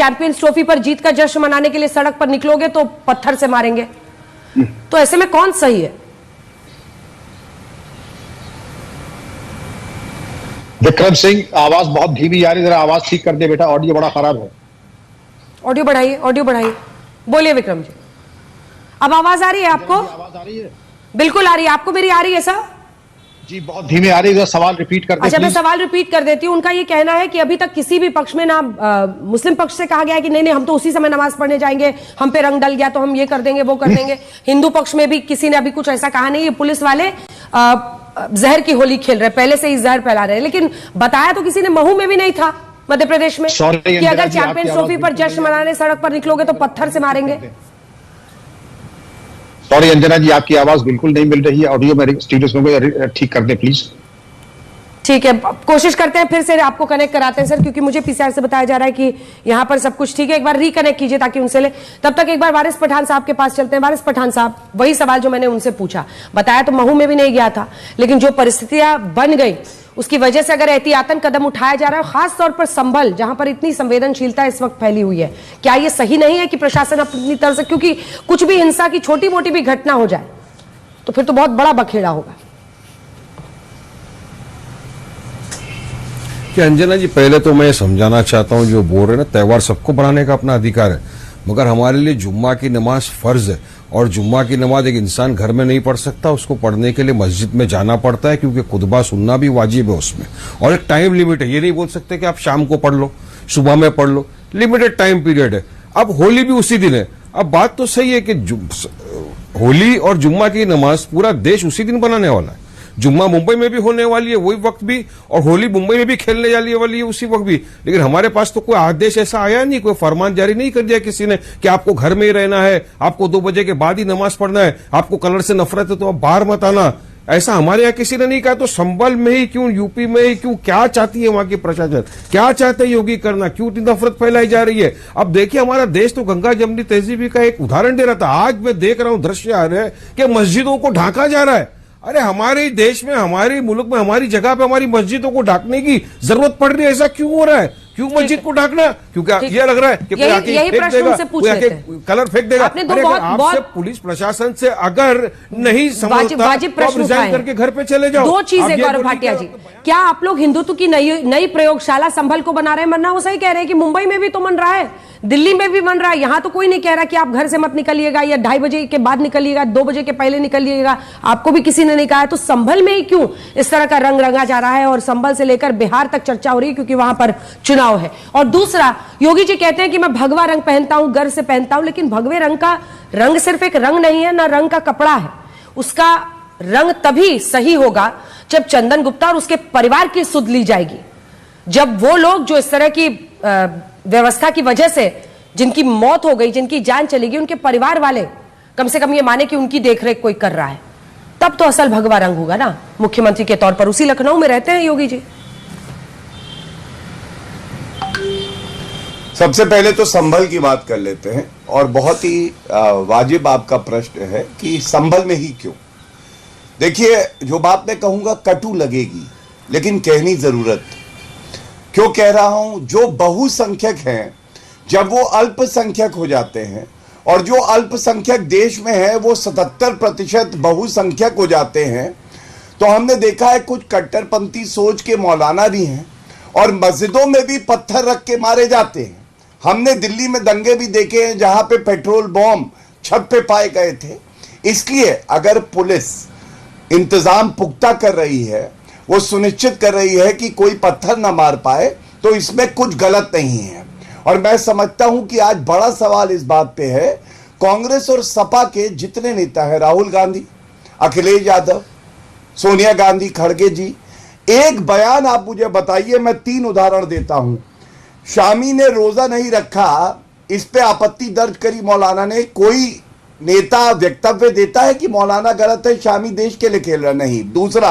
Champions trophy पर जीत का जश्न मनाने के लिए सड़क पर निकलोगे तो पत्थर से मारेंगे। तो ऐसे में कौन सही है? विक्रम सिंह, आवाज बहुत धीमी आ रही है, जरा आवाज ठीक कर दे बेटा, ऑडियो बड़ा खराब है। ऑडियो बढ़ाइए, ऑडियो बढ़ाइए। बोलिए विक्रम जी, अब आवाज आ रही है आपको? आवाज आ रही है? बिल्कुल आ रही है। आपको मेरी आ रही है सर? जी बहुत धीमी आ रही है, सवाल रिपीट कर दे। अच्छा, मैं सवाल रिपीट कर देती हूँ। उनका ये कहना है कि अभी तक किसी भी पक्ष में ना मुस्लिम पक्ष से कहा गया है कि नहीं नहीं हम तो उसी समय नमाज पढ़ने जाएंगे, हम पे रंग डल गया तो हम ये कर देंगे वो कर देंगे। हिंदू पक्ष में भी किसी ने अभी कुछ ऐसा कहा नहीं। ये पुलिस वाले जहर की होली खेल रहे, पहले से ही जहर फैला रहे हैं। लेकिन बताया तो किसी ने महू में भी नहीं था मध्य प्रदेश में कि अगर चैंपियंस ट्रॉफी पर जश्न मनाने सड़क पर निकलोगे तो पत्थर से मारेंगे। सॉरी अंजना जी, आपकी आवाज बिल्कुल नहीं मिल रही है। ऑडियो में स्टूडियो में ठीक कर दे प्लीज। ठीक है, कोशिश करते हैं फिर से आपको कनेक्ट कराते हैं सर, क्योंकि मुझे पीसीआर से बताया जा रहा है कि यहां पर सब कुछ ठीक है। एक बार रिकनेक्ट कीजिए ताकि उनसे ले। तब तक एक बार वारिस पठान साहब के पास चलते हैं। वारिस पठान साहब, वही सवाल जो मैंने उनसे पूछा, बताया तो महू में भी नहीं गया था, लेकिन जो परिस्थितियां बन गई उसकी वजह से अगर एहतियातन कदम उठाया जा रहा है, खास तौर पर संभल जहां पर इतनी संवेदनशीलता इस वक्त फैली हुई है, क्या यह सही नहीं है कि प्रशासन अपनी तरफ से, क्योंकि कुछ भी हिंसा की छोटी मोटी भी घटना हो जाए तो फिर तो बहुत बड़ा बखेड़ा होगा। कि अंजना जी, पहले तो मैं समझाना चाहता हूं, जो बोल रहे हैं ना, त्यौहार सबको बनाने का अपना अधिकार है, मगर हमारे लिए जुम्मा की नमाज फर्ज है। और जुम्मा की नमाज एक इंसान घर में नहीं पढ़ सकता, उसको पढ़ने के लिए मस्जिद में जाना पड़ता है, क्योंकि खुतबा सुनना भी वाजिब है उसमें। और एक टाइम लिमिट है, ये नहीं बोल सकते कि आप शाम को पढ़ लो, सुबह में पढ़ लो, लिमिटेड टाइम पीरियड है। अब होली भी उसी दिन है। अब बात तो सही है कि होली और जुम्मा की नमाज पूरा देश उसी दिन बनाने वाला है। जुम्मा मुंबई में भी होने वाली है वही वक्त भी, और होली मुंबई में भी खेलने वाली है उसी वक्त भी। लेकिन हमारे पास तो कोई आदेश ऐसा आया नहीं, कोई फरमान जारी नहीं कर दिया किसी ने कि आपको घर में ही रहना है, आपको 2 बजे के बाद ही नमाज पढ़ना है, आपको कलर से नफरत है तो आप बाहर मत आना। ऐसा हमारे यहाँ किसी ने नहीं कहा। तो संभल में ही क्यों, यूपी में ही क्यों, क्या चाहती है वहां की प्रशासन, क्या चाहते हैं योगी करना, क्यों इतनी नफरत फैलाई जा रही है? अब देखिए, हमारा देश तो गंगा जमनी तहजीबी का एक उदाहरण दे रहा था। आज मैं देख रहा हूं, दृश्य आ रहे हैं कि मस्जिदों को ढांका जा रहा है। अरे हमारे देश में, हमारे मुल्क में, हमारी जगह पे हमारी मस्जिदों को ढांकने की जरूरत पड़ रही है। ऐसा क्यों हो रहा है? क्यों मस्जिद को ढांकना? क्योंकि ये लग रहा है कि कोई आके फेंक देगा, कोई आके कलर फेंक देगा। अरे आपसे पुलिस प्रशासन से अगर नहीं समझता तो आप रिजाइन करके घर पे चले जाओ। 2 चीजें गौरव भाटिया जी, क्या आप लोग हिंदुत्व की नई प्रयोगशाला संभल को बना रहे हैं? मरना वो सही कह रहे हैं कि मुंबई में भी तो मन रहा है, दिल्ली में भी बन रहा है। यहां तो कोई नहीं कह रहा कि आप घर से मत निकलिएगा या 2:30 बजे के बाद निकलिएगा, 2 बजे के पहले निकलिएगा, आपको भी किसी ने नहीं कहा है। तो संभल में ही क्यों इस तरह का रंग रंगा जा रहा है? और संभल से लेकर बिहार तक चर्चा हो रही है क्योंकि वहां पर चुनाव है। और दूसरा, योगी जी कहते हैं कि मैं भगवा रंग पहनता हूं, गर्व से पहनता हूं, लेकिन भगवे रंग का रंग सिर्फ एक रंग नहीं है, ना रंग का कपड़ा है। उसका रंग तभी सही होगा जब चंदन गुप्ता और उसके परिवार की सुध ली जाएगी, जब वो लोग जो इस तरह की व्यवस्था की वजह से जिनकी मौत हो गई, जिनकी जान चली गई, उनके परिवार वाले कम से कम ये माने कि उनकी देखरेख कोई कर रहा है, तब तो असल भगवा रंग होगा ना मुख्यमंत्री के तौर पर। उसी लखनऊ में रहते हैं योगी जी। सबसे पहले तो संभल की बात कर लेते हैं, और बहुत ही वाजिब आपका प्रश्न है कि संभल में ही क्यों। देखिए, जो बात मैं कहूंगा कटु लगेगी, लेकिन कहनी जरूरत। क्यों कह रहा हूं? जो बहुसंख्यक हैं, जब वो अल्पसंख्यक हो जाते हैं, और जो अल्पसंख्यक देश में है वो 77% बहुसंख्यक हो जाते हैं, तो हमने देखा है कुछ कट्टरपंथी सोच के मौलाना भी हैं, और मस्जिदों में भी पत्थर रख के मारे जाते हैं। हमने दिल्ली में दंगे भी देखे हैं जहां पे पेट्रोल बॉम्ब छत पे पाए गए थे। इसलिए अगर पुलिस इंतजाम पुख्ता कर रही है, वो सुनिश्चित कर रही है कि कोई पत्थर ना मार पाए, तो इसमें कुछ गलत नहीं है। और मैं समझता हूं कि आज बड़ा सवाल इस बात पे है, कांग्रेस और सपा के जितने नेता हैं, राहुल गांधी, अखिलेश यादव, सोनिया गांधी, खड़गे जी, एक बयान आप मुझे बताइए। मैं 3 उदाहरण देता हूं। शामी ने रोजा नहीं रखा, इस पे आपत्ति दर्ज करी मौलाना ने। कोई नेता वक्तव्य देता है कि मौलाना गलत है, शामी देश के लिए खेल रहा नहीं। दूसरा,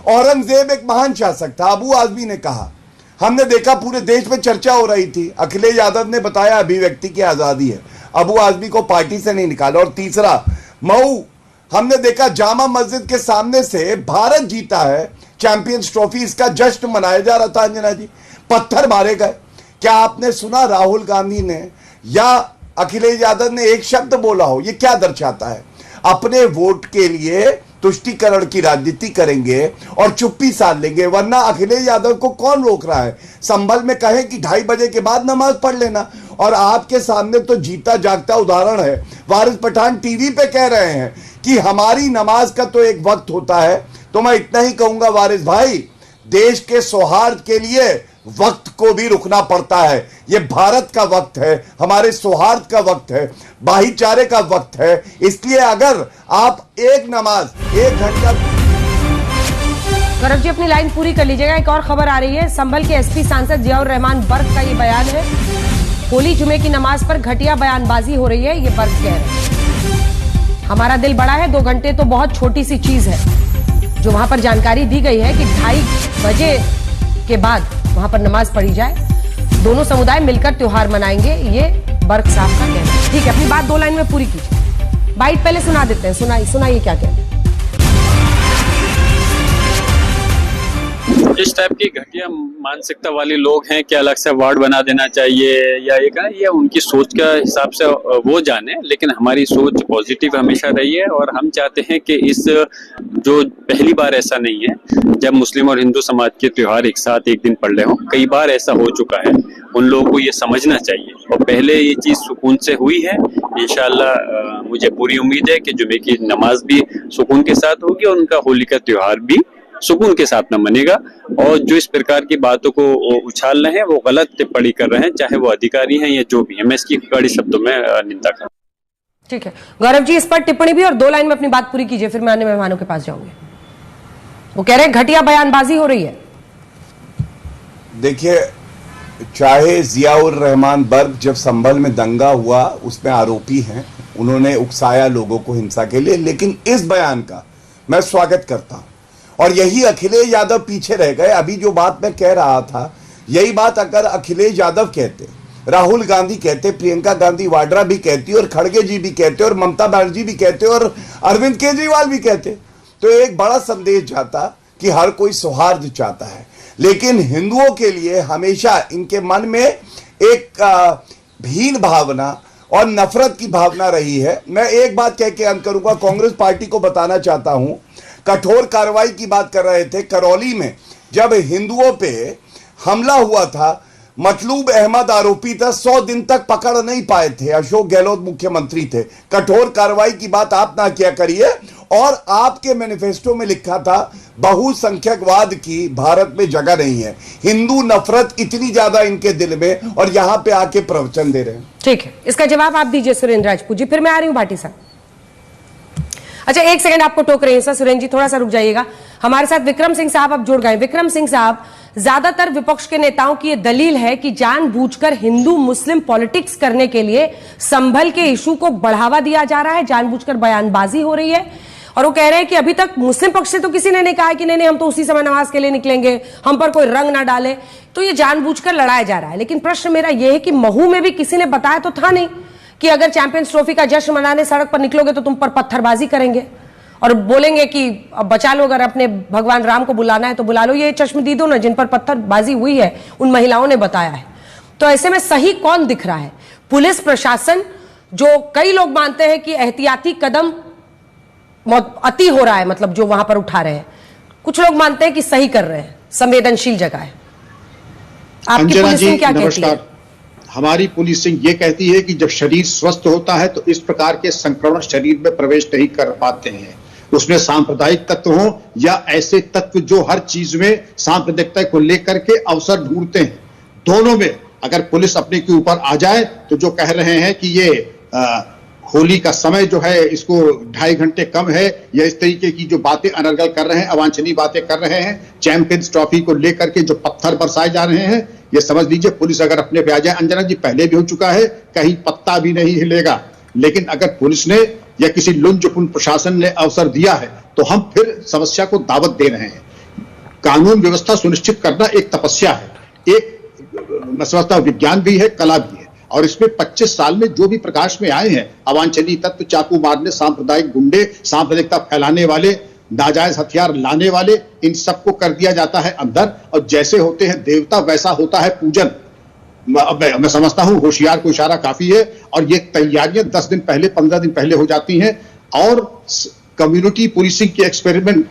औरंगजेब एक महान शासक था, अबू आजमी ने कहा, हमने देखा पूरे देश में चर्चा हो रही थी। अखिलेश यादव ने बताया अभिव्यक्ति की आजादी है, अबू आजमी को पार्टी से नहीं निकाला। और तीसरा, मऊ, हमने देखा जामा मस्जिद के सामने से भारत जीता है चैंपियंस ट्रॉफी, इसका जश्न मनाया जा रहा था अंजना जी, पत्थर मारे गए। क्या आपने सुना राहुल गांधी ने या अखिलेश यादव ने एक शब्द बोला हो? ये क्या दर्शाता है? अपने वोट के लिए तुष्टीकरण की राजनीति करेंगे और चुप्पी साध लेंगे, वरना अखिलेश यादव को कौन रोक रहा है? संभल में कहें कि 2:30 बजे के बाद नमाज पढ़ लेना, और आपके सामने तो जीता जागता उदाहरण है। वारिस पठान टीवी पे कह रहे हैं कि हमारी नमाज का तो एक वक्त होता है। तो मैं इतना ही कहूंगा वारिस भाई, देश के सौहार्द के लिए वक्त को भी रुकना पड़ता है। ये भारत का वक्त है, हमारे सौहार्द का वक्त है, भाईचारे का वक्त है। इसलिए अगर आप एक नमाज 1 घंटा। गौरव जी अपनी लाइन पूरी कर लीजिएगा। एक और खबर आ रही है, संभल के एसपी सांसद जियाउर रहमान बर्क का ये बयान है। होली जुमे की नमाज पर घटिया बयानबाजी हो रही है, ये बर्क कह रहे हैं। हमारा दिल बड़ा है, 2 घंटे तो बहुत छोटी सी चीज है। जो वहां पर जानकारी दी गई है कि 2:30 बजे के बाद वहां पर नमाज पढ़ी जाए, दोनों समुदाय मिलकर त्योहार मनाएंगे, ये बर्क साहब का कहना है। ठीक है, अपनी बात 2 लाइन में पूरी कीजिए। बाइट पहले सुना देते हैं, सुनाइए क्या कहते हैं। इस टाइप की घटिया मानसिकता वाले लोग हैं कि अलग से वार्ड बना देना चाहिए या ये उनकी सोच का हिसाब से वो जाने, लेकिन हमारी सोच पॉजिटिव हमेशा रही है। और हम चाहते हैं कि इस जो पहली बार ऐसा नहीं है जब मुस्लिम और हिंदू समाज के त्योहार एक साथ एक दिन पड़ रहे हों। कई बार ऐसा हो चुका है, उन लोगों को ये समझना चाहिए। और पहले ये चीज सुकून से हुई है, इंशाल्लाह मुझे पूरी उम्मीद है कि जुमे की नमाज भी सुकून के साथ होगी और उनका होली का त्योहार भी सुकून के साथ न मनेगा। और जो इस प्रकार की बातों को उछाल रहे हैं वो गलत टिप्पणी कर रहे हैं, चाहे वो अधिकारी हैं या जो भी है। मैं इसकी कड़ी शब्दों में निंदा कर। ठीक है गौरव जी, इस पर टिप्पणी भी और 2 लाइन में अपनी बात पूरी कीजिए, फिर मैं अन्य मेहमानों के पास जाऊंगी। वो कह रहे हैं घटिया बयानबाजी हो रही है। देखिए, चाहे जियाउर रहमान बर्क जब संभल में दंगा हुआ उसमें आरोपी हैं, उन्होंने उकसाया लोगों को हिंसा के लिए, लेकिन इस बयान का मैं स्वागत करता हूं। और यही अखिलेश यादव पीछे रह गए। अभी जो बात मैं कह रहा था, यही बात अगर अखिलेश यादव कहते, राहुल गांधी कहते, प्रियंका गांधी वाड्रा भी कहती, और खड़गे जी भी कहते, और ममता बनर्जी भी कहते, और अरविंद केजरीवाल भी कहते, तो एक बड़ा संदेश जाता कि हर कोई सौहार्द चाहता है। लेकिन हिंदुओं के लिए हमेशा इनके मन में एक भीन भावना और नफरत की भावना रही है। मैं एक बात कह के अंत करूंगा, कांग्रेस पार्टी को बताना चाहता हूं, कठोर कार्रवाई की बात कर रहे थे। करौली में जब हिंदुओं पे हमला हुआ था, मतलूब अहमद आरोपी था, 100 दिन तक पकड़ नहीं पाए थे। अशोक गहलोत मुख्यमंत्री थे। कठोर कार्रवाई की बात आप ना किया करिए। और आपके मैनिफेस्टो में लिखा था बहुसंख्यकवाद की भारत में जगह नहीं है। हिंदू नफरत इतनी ज्यादा इनके दिल में, और यहां पे आके प्रवचन दे रहे हैं। ठीक है, इसका जवाब आप दीजिए सुरेंद्र राजपूत जी, फिर मैं आ रही हूं भाटी साहब। अच्छा, 1 सेकंड आपको टोक रहे हैं सर, सुरेंद्र जी थोड़ा सा रुक जाइएगा। हमारे साथ विक्रम सिंह साहब अब जुड़ गए। विक्रम सिंह साहब, ज्यादातर विपक्ष के नेताओं की यह दलील है कि जानबूझकर हिंदू मुस्लिम पॉलिटिक्स करने के लिए संभल के इशू को बढ़ावा दिया जा रहा है, जानबूझकर बयानबाजी हो रही है। और वो कह रहे हैं कि अभी तक मुस्लिम पक्ष से तो किसी ने नहीं कहा कि नहीं हम तो उसी समय नमाज के लिए निकलेंगे, हम पर कोई रंग ना डाले, तो ये जानबूझकर लड़ाया जा रहा है। लेकिन प्रश्न मेरा यह है कि महू में भी किसी ने बताया तो था नहीं कि अगर चैंपियंस ट्रॉफी का जश्न मनाने सड़क पर निकलोगे तो तुम पर पत्थरबाजी करेंगे और बोलेंगे कि अब बचा लो, अगर अपने भगवान राम को बुलाना है तो बुला लो। ये चश्मदीदों ने जिन पर पत्थरबाजी हुई है उन महिलाओं ने बताया है। तो ऐसे में सही कौन दिख रहा है? पुलिस प्रशासन, जो कई लोग मानते हैं कि एहतियाती कदम अति हो रहा है, मतलब जो वहां पर उठा रहे हैं, कुछ लोग मानते हैं कि सही कर रहे हैं, संवेदनशील जगह है। आपकी पुलिसिंग क्या कहती है? हमारी पुलिसिंग ये कहती है कि जब शरीर स्वस्थ होता है तो इस प्रकार के संक्रमण शरीर में प्रवेश नहीं कर पाते हैं। उसमें सांप्रदायिक तत्व हो या ऐसे तत्व जो हर चीज में सांप्रदायिकता को लेकर के अवसर ढूंढते हैं, दोनों में अगर पुलिस अपने के ऊपर आ जाए तो जो कह रहे हैं कि ये होली का समय जो है इसको 2.5 घंटे कम है, या इस तरीके की जो बातें अनर्गल कर रहे हैं, अवांछनीय बातें कर रहे हैं, चैंपियंस ट्रॉफी को लेकर के जो पत्थर बरसाए जा रहे हैं, ये समझ लीजिए पुलिस अगर अपने पे आ जाए, अंजना जी पहले भी हो चुका है, कहीं पत्ता भी नहीं हिलेगा। लेकिन अगर पुलिस ने या किसी लुंजपुन प्रशासन ने अवसर दिया है तो हम फिर समस्या को दावत दे रहे हैं। कानून व्यवस्था सुनिश्चित करना एक तपस्या है, एक मैं समझता हूं विज्ञान भी है, कला भी है। और इसमें 25 साल में जो भी प्रकाश में आए हैं, अवांछनीय तत्व, चाकू मारने, सांप्रदायिक गुंडे, सांप्रदायिकता फैलाने वाले, नाजायज हथियार लाने वाले, इन सबको कर दिया जाता है अंदर। और जैसे होते हैं देवता वैसा होता है पूजन। मैं समझता हूं होशियार को इशारा काफी है, और ये तैयारियां 10 दिन पहले 15 दिन पहले हो जाती हैं। और कम्युनिटी पुलिसिंग के एक्सपेरिमेंट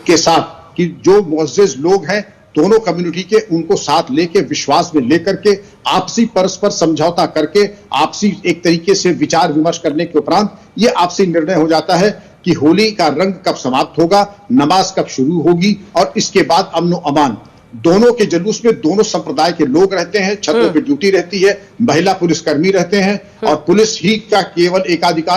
के साथ कि जो मुअज़्ज़िज़ लोग हैं दोनों कम्युनिटी के, उनको साथ लेके विश्वास में लेकर के आपसी परस्पर समझौता करके आपसी एक तरीके से विचार विमर्श करने के उपरांत ये आपसी निर्णय हो जाता है कि होली का रंग कब समाप्त होगा, नमाज कब शुरू होगी, और इसके बाद अमन अमान। दोनों के जुलूस में दोनों संप्रदाय के लोग रहते हैं, छतों पे ड्यूटी रहती है, महिला पुलिसकर्मी रहते हैं, और पुलिस ही का केवल एकाधिकार